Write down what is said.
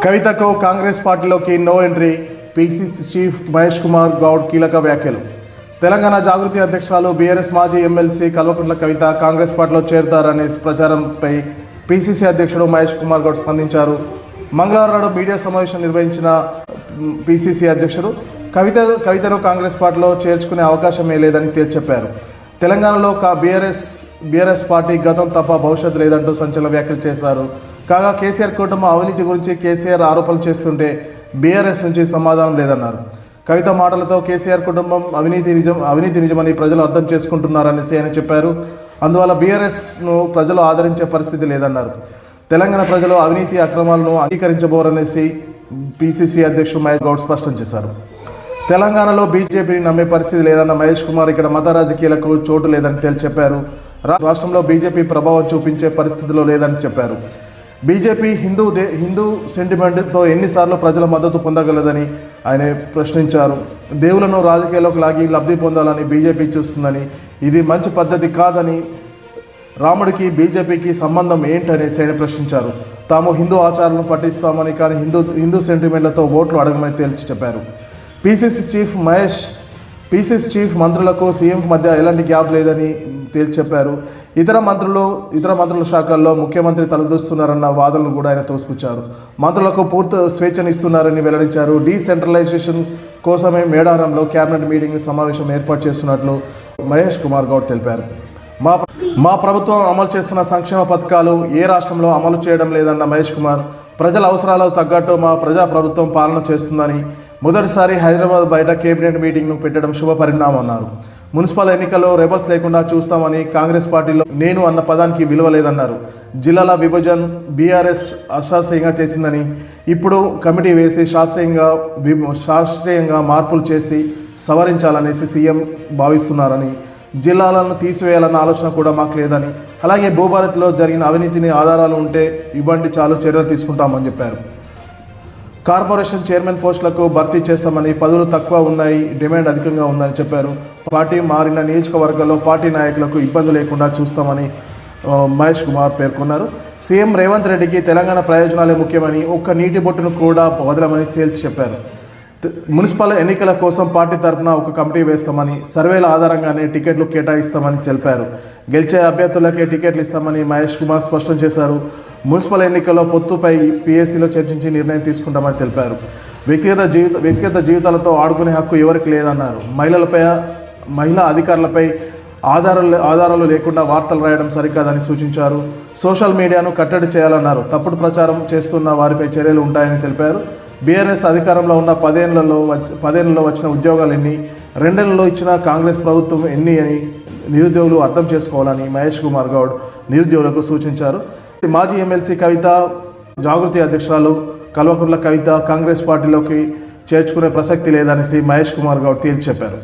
కవితకు కాంగ్రెస్ పార్టీలోకి no entry. PCC chief Mahesh Kumar Goud కీలక వ్యాఖ్యలు. తెలంగాణ జాగృతి అధ్యక్షురాలు బీఆర్ఎస్ మాజీ ఎమ్మెల్సీ కల్వకుంట్ల కవిత కాంగ్రెస్ పార్టీలో చేరుతారనే ప్రచారంపై పీసీసీ అధ్యక్షుడు మహేష్ కుమార్ గౌడ్ స్పందించారు. మంగళవారం నాడు మీడియా సమావేశం నిర్వహించిన పీసీసీ అధ్యక్షుడు కవితను కాంగ్రెస్ పార్టీలో చేర్చుకునే అవకాశమే లేదని తేల్చి చెప్పారు. తెలంగాణలో బీఆర్ఎస్ పార్టీ గతం తప్ప భవిష్యత్తు లేదంటూ సంచలన వ్యాఖ్యలు చేశారు. కాగా కేసీఆర్ కుటుంబం అవినీతి గురించి కేసీఆర్ ఆరోపణలు చేస్తుంటే బీఆర్ఎస్ నుంచి సమాధానం లేదన్నారు. కవిత మాటలతో కేసీఆర్ కుటుంబం అవినీతి నిజమని ప్రజలు అర్థం చేసుకుంటున్నారని ఆయన చెప్పారు. అందువల్ల బీఆర్ఎస్ను ప్రజలు ఆదరించే పరిస్థితి లేదన్నారు. తెలంగాణ ప్రజలు అవినీతి అక్రమాలను అంగీకరించబోరనేసి పీసీసీ అధ్యక్షుడు మహేష్ గౌడ్ స్పష్టం చేశారు. తెలంగాణలో బీజేపీని నమ్మే పరిస్థితి లేదన్న మహేష్ కుమార్ ఇక్కడ మత రాజకీయాలకు చోటు లేదని తేల్చి చెప్పారు. రాష్ట్రంలో బీజేపీ ప్రభావం చూపించే పరిస్థితిలో లేదని చెప్పారు. బీజేపీ హిందూ సెంటిమెంట్తో ఎన్నిసార్లు ప్రజల మద్దతు పొందగలదని ఆయన ప్రశ్నించారు. దేవులను రాజకీయాల్లోకి లాగి లబ్ధి పొందాలని బీజేపీ చూస్తుందని, ఇది మంచి పద్ధతి కాదని, రాముడికి బీజేపీకి సంబంధం ఏంటనేసి ఆయన ప్రశ్నించారు. తాము హిందూ ఆచారాలను పట్టిస్తామని, కానీ హిందూ సెంటిమెంట్లతో ఓట్లు అడగమని తేల్చి చెప్పారు. పీసీసీ చీఫ్ మంత్రులకు సీఎంకు మధ్య ఎలాంటి గ్యాప్ లేదని తేల్చి చెప్పారు. ఇతర మంత్రుల శాఖల్లో ముఖ్యమంత్రి తలదూస్తున్నారన్న వాదనలు కూడా ఆయన తోసిపుచ్చారు. మంత్రులకు పూర్తి స్వేచ్ఛనిస్తున్నారని వెల్లడించారు. డీసెంట్రలైజేషన్ కోసమే మేడారంలో కేబినెట్ మీటింగ్ సమావేశం ఏర్పాటు చేస్తున్నట్లు మహేష్ కుమార్ గౌడ్ తెలిపారు. మా ప్రభుత్వం అమలు చేస్తున్న సంక్షేమ పథకాలు ఏ రాష్ట్రంలో అమలు చేయడం లేదన్న మహేష్ కుమార్, ప్రజల అవసరాలకు తగ్గట్టు మా ప్రజాప్రభుత్వం పాలన చేస్తుందని, మొదటిసారి హైదరాబాద్ బయట కేబినెట్ మీటింగ్ను పెట్టడం శుభ పరిణామం అన్నారు. మున్సిపల్ ఎన్నికల్లో రెబల్స్ లేకుండా చూస్తామని, కాంగ్రెస్ పార్టీలో నేను అన్న పదానికి విలువ లేదన్నారు. జిల్లాల విభజన బీఆర్ఎస్ అశాస్త్రీయంగా చేసిందని, ఇప్పుడు కమిటీ వేసి శాస్త్రీయంగా మార్పులు చేసి సవరించాలనేసి సీఎం భావిస్తున్నారని, జిల్లాలను తీసివేయాలన్న ఆలోచన కూడా మాకు లేదని, అలాగే భూభారతిలో జరిగిన అవినీతిని ఆధారాలు ఉంటే ఇవ్వండి, చాలు చర్యలు తీసుకుంటామని చెప్పారు. కార్పొరేషన్ చైర్మన్ పోస్టులకు భర్తీ చేస్తామని, పదవులు తక్కువ ఉన్నాయి, డిమాండ్ అధికంగా ఉందని చెప్పారు. పార్టీ మారిన నియోజకవర్గాల్లో పార్టీ నాయకులకు ఇబ్బంది లేకుండా చూస్తామని మహేష్ కుమార్ పేర్కొన్నారు. సీఎం రేవంత్ రెడ్డికి తెలంగాణ ప్రయోజనాలే ముఖ్యమని, ఒక్క నీటి బొట్టును కూడా వదలమని తేల్చి చెప్పారు. మున్సిపల్ ఎన్నికల కోసం పార్టీ తరఫున ఒక కమిటీ వేస్తామని, సర్వేల ఆధారంగానే టికెట్లు కేటాయిస్తామని తెలిపారు. గెలిచే అభ్యర్థులకే టికెట్లు ఇస్తామని మహేష్ కుమార్ స్పష్టం చేశారు. మున్సిపల్ ఎన్నికల్లో పొత్తుపై పీఎస్సీలో చర్చించి నిర్ణయం తీసుకుంటామని తెలిపారు. వ్యక్తిగత జీవితాలతో ఆడుకునే హక్కు ఎవరికి లేదన్నారు. మహిళా అధికారులపై ఆధారాలు లేకుండా వార్తలు రాయడం సరికాదని సూచించారు. సోషల్ మీడియాను కట్టడి చేయాలన్నారు. తప్పుడు ప్రచారం చేస్తున్న వారిపై చర్యలు ఉంటాయని తెలిపారు. బీఆర్ఎస్ అధికారంలో ఉన్న 10 వచ్చిన ఉద్యోగాలు ఎన్ని, 2 నెలల్లో ఇచ్చిన కాంగ్రెస్ ప్రభుత్వం ఎన్ని అని నిరుద్యోగులు అర్థం చేసుకోవాలని మహేష్ కుమార్ గౌడ్ నిరుద్యోగులకు సూచించారు. మాజీ ఎమ్మెల్సీ కవిత, జాగృతి అధ్యక్షురాలు కల్వకుంట్ల కవిత కాంగ్రెస్ పార్టీలోకి చేర్చుకునే ప్రసక్తి లేదనేసి మహేష్ కుమార్ గౌడ్ తేల్చి చెప్పారు.